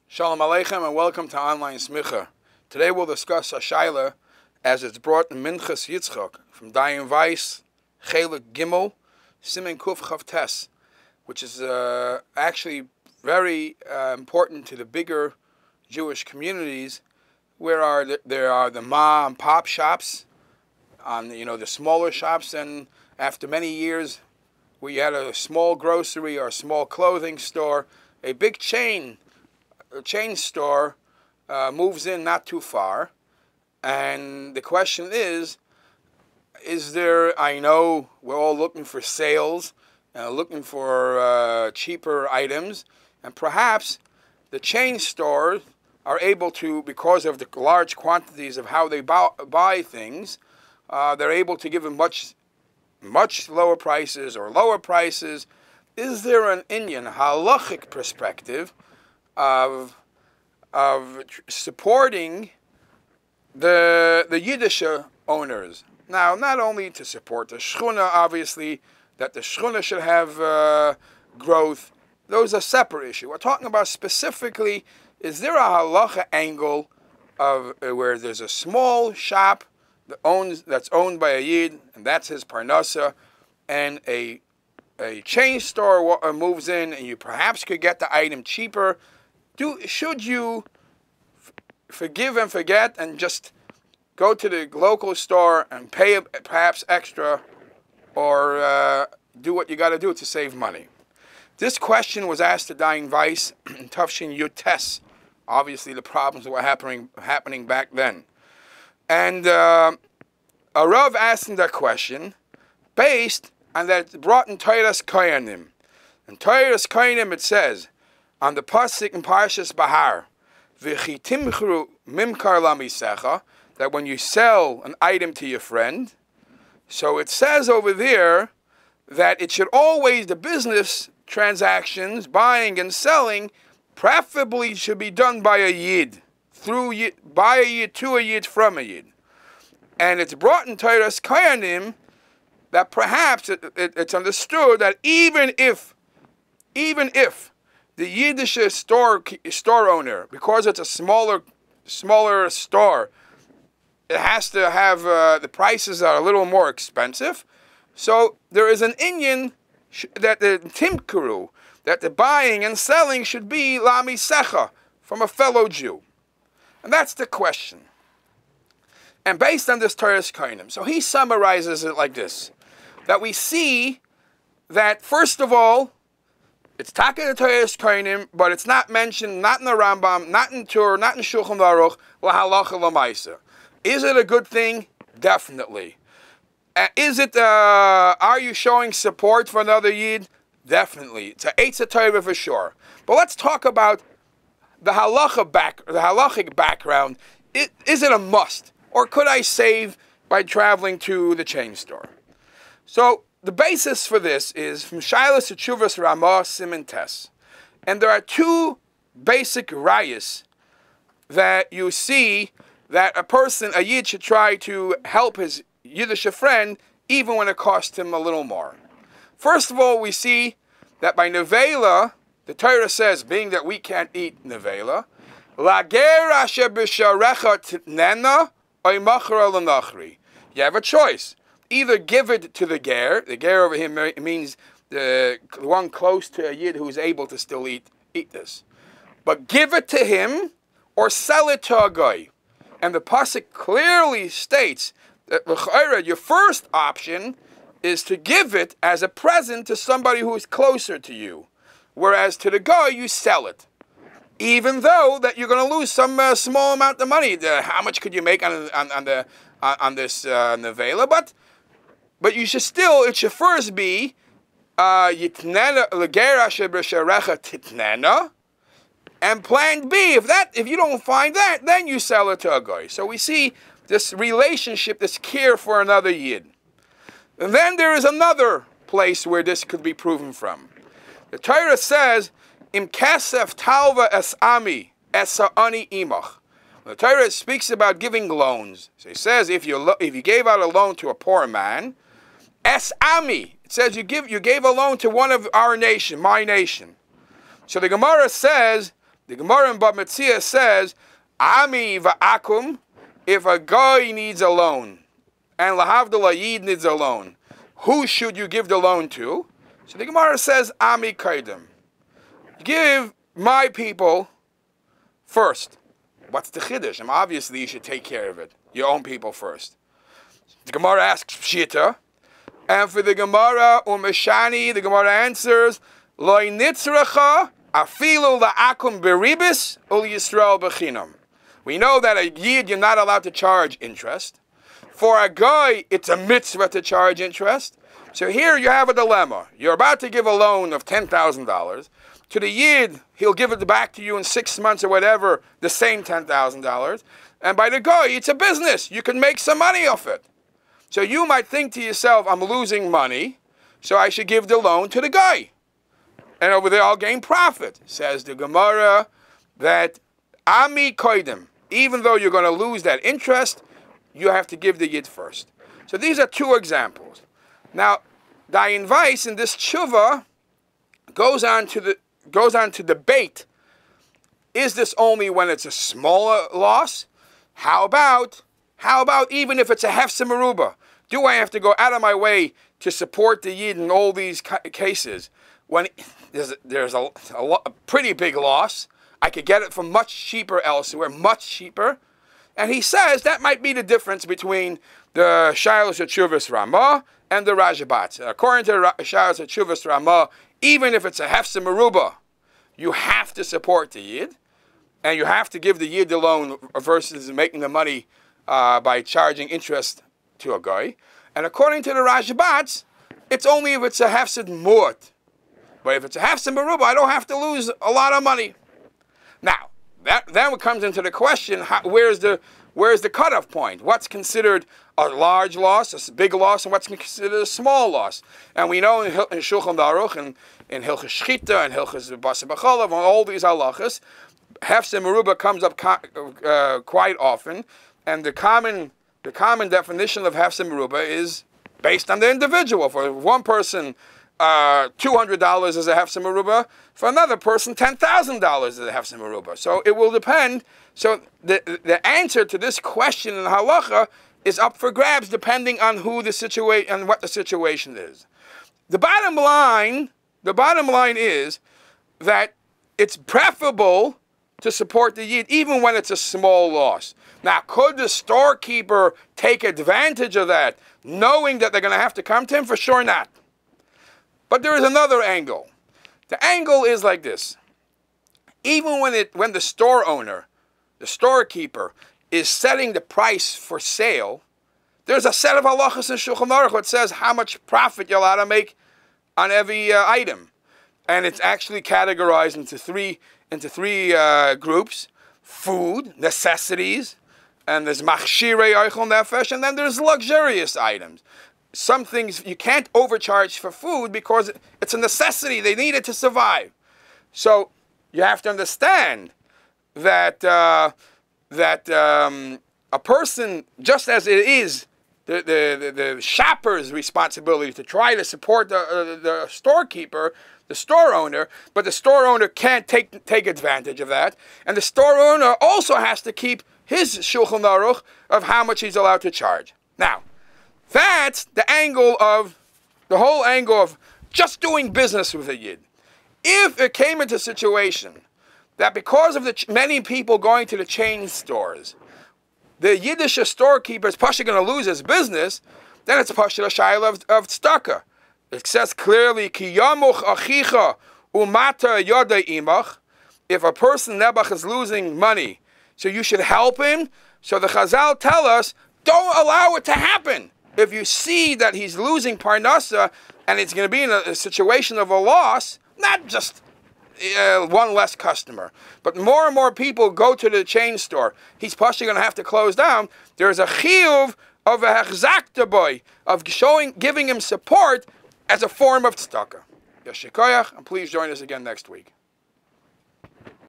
Shalom Aleichem and welcome to Online Smicha. Today we'll discuss a shaila as it's brought in Minchas Yitzchak from Dayan Weiss, Chelik Gimel, Simen Kuf Chav Tes, which is actually very important to the bigger Jewish communities where there are the ma and pop shops, on the smaller shops, and after many years where you had a small grocery or a small clothing store, a big chain store moves in not too far, and the question is there, I know we're all looking for sales, looking for cheaper items, and perhaps the chain stores are able to, because of the large quantities of how they buy things, they're able to give them much lower prices or lower prices. Is there an Indian halachic perspective of supporting the Yiddish owners? Now, not only to support the Shchuna, obviously, that the Shchuna should have growth. Those are a separate issue. We're talking about specifically, is there a halacha angle of where there's a small shop that's owned by a Yid, and that's his parnasa, and a chain store moves in, and you perhaps could get the item cheaper? Should you forgive and forget and just go to the local store and pay perhaps extra, or do what you got to do to save money? This question was asked to Dayan Weiss in Tafshin Yud Tes. Obviously, the problems that were happening back then. And a Rav asked him that question based on that it's brought in Toras Kohanim. In Toras Kohanim it says, on the pasuk in Parshas Bahar, V'chi timchru mimkar lamisecha, that when you sell an item to your friend, so it says over there that it should always, the business transactions, buying and selling, preferably should be done by a Yid, by a Yid, to a Yid, from a Yid. And it's brought in Toras Kohanim that perhaps it's understood that even if the Yiddish store owner, because it's a smaller store, it has to have, the prices are a little more expensive. So there is an inyan that the timkuru, that the buying and selling should be lamisecha, from a fellow Jew. And that's the question. And based on this Toras Kohanim, so he summarizes it like this, that we see that, first of all, it's taka the Toras Kohanim, but it's not mentioned, not in the Rambam, not in Tur, not in Shulchan Aruch, lahalacha lamaisa. Is it a good thing? Definitely. Is it? Are you showing support for another Yid? Definitely. It's a Eitzah Torah for sure. But let's talk about the halachic background. Is it a must, or could I save by traveling to the chain store? So the basis for this is from Shailas Teshuvas Ramah Simen Tes, and there are two basic rayas that you see that a Yid should try to help his Yiddish friend, even when it costs him a little more. First of all, we see that by nevela, the Torah says, being that we can't eat nevela, lager asher b'sharecha titnena oy machra l'nachri. You have a choice. Either give it to the ger over here means the one close to a Yid who's able to still eat this. But give it to him, or sell it to a guy. And the pasuk clearly states that your first option is to give it as a present to somebody who is closer to you, whereas to the guy you sell it, even though that you're going to lose some small amount of money. How much could you make on this nevela? But you should still, it should first be yitnena legera sheb'sharecha titnena. And plan B, if you don't find that, then you sell it to a guy. So we see this relationship, this care for another Yid. And then there is another place where this could be proven from. The Torah says, Im kesef talva es ami, esa ani imach. The Torah speaks about giving loans. So it says, if you gave out a loan to a poor man, es ami, it says you gave a loan to one of our nation, my nation. So the Gemara says, The Gemara in Bab Metzia says, Ami va'akum, if a guy needs a loan, and lahavdala yid needs a loan, who should you give the loan to? So the Gemara says, Ami kaidim. Give my people first. What's the chiddush? And obviously you should take care of it. Your own people first. The Gemara asks Pshita, and for the Gemara, Umeshani, the Gemara answers, Loi nitzracha afilu la'akum beribis ul Yisrael b'chinam. We know that a yid, you're not allowed to charge interest. For a guy, it's a mitzvah to charge interest. So here you have a dilemma. You're about to give a loan of $10,000. To the yid, he'll give it back to you in 6 months or whatever, the same $10,000. And by the guy, it's a business. You can make some money off it. So you might think to yourself, I'm losing money, so I should give the loan to the guy. And over there, I'll gain profit. Says the Gemara that Ami koidim, even though you're going to lose that interest, you have to give the yid first. So these are two examples. Now, Dayan Weiss in this tshuva goes on to debate, is this only when it's a smaller loss? How about even if it's a hefseh meruba? Do I have to go out of my way to support the yid in all these cases? When there's a pretty big loss, I could get it for much cheaper elsewhere, much cheaper. And he says that might be the difference between the Shailos Tshuvas Ramah and the Rajabat. According to Shailos Tshuvas Ramah, even if it's a hefseh meruba, you have to support the yid, and you have to give the yid the loan versus making the money by charging interest to a guy. And according to the Rajabats, it's only if it's a hefsed mu'at. But if it's a hefsed meruba, I don't have to lose a lot of money. Now, then comes into the question, where's the cutoff point? What's considered a large loss, a big loss, and what's considered a small loss? And we know in Shulchan Aruch, and in Hilchas Shchita, and Hilchas Basar B'chalav, and all these halachas, hefsed meruba comes up quite often, and the common definition of hefsed meruba is based on the individual. For one person, $200 is a hefsed meruba. For another person, $10,000 is a hefsed meruba. So it will depend. So the answer to this question in halacha is up for grabs depending on who the situation and what the situation is. The bottom line is that it's preferable to support the yid even when it's a small loss. Now, could the storekeeper take advantage of that, knowing that they're going to have to come to him? For sure not. But there is another angle. The angle is like this. Even when the store owner, the storekeeper, is setting the price for sale, there's a set of halachas in Shulchan Aruch that says how much profit you're allowed to make on every item. And it's actually categorized into three groups: food, necessities, and there's machshirei eichel nefesh, and then there's luxurious items. Some things you can't overcharge for food because it's a necessity. They need it to survive. So you have to understand that a person, just as it is the shopper's responsibility to try to support the storekeeper, the store owner, but the store owner can't take advantage of that, and the store owner also has to keep his Shulchan Aruch of how much he's allowed to charge. Now, that's the whole angle of just doing business with a yid. If it came into a situation that because of the many people going to the chain stores, the Yiddish storekeeper is going to lose his business, then it's a shayla of tzedakah. It says clearly, Ki yamuch achicha umata yoda imach. If a person, Nebuch, is losing money, so you should help him. So the Chazal tell us, don't allow it to happen. If you see that he's losing parnasa and it's going to be in a situation of a loss, not just one less customer, but more and more people go to the chain store, he's possibly going to have to close down. There's a chiyuv of a hechzakta boy, of giving him support as a form of tzedakah. Yeshikoyach, and please join us again next week.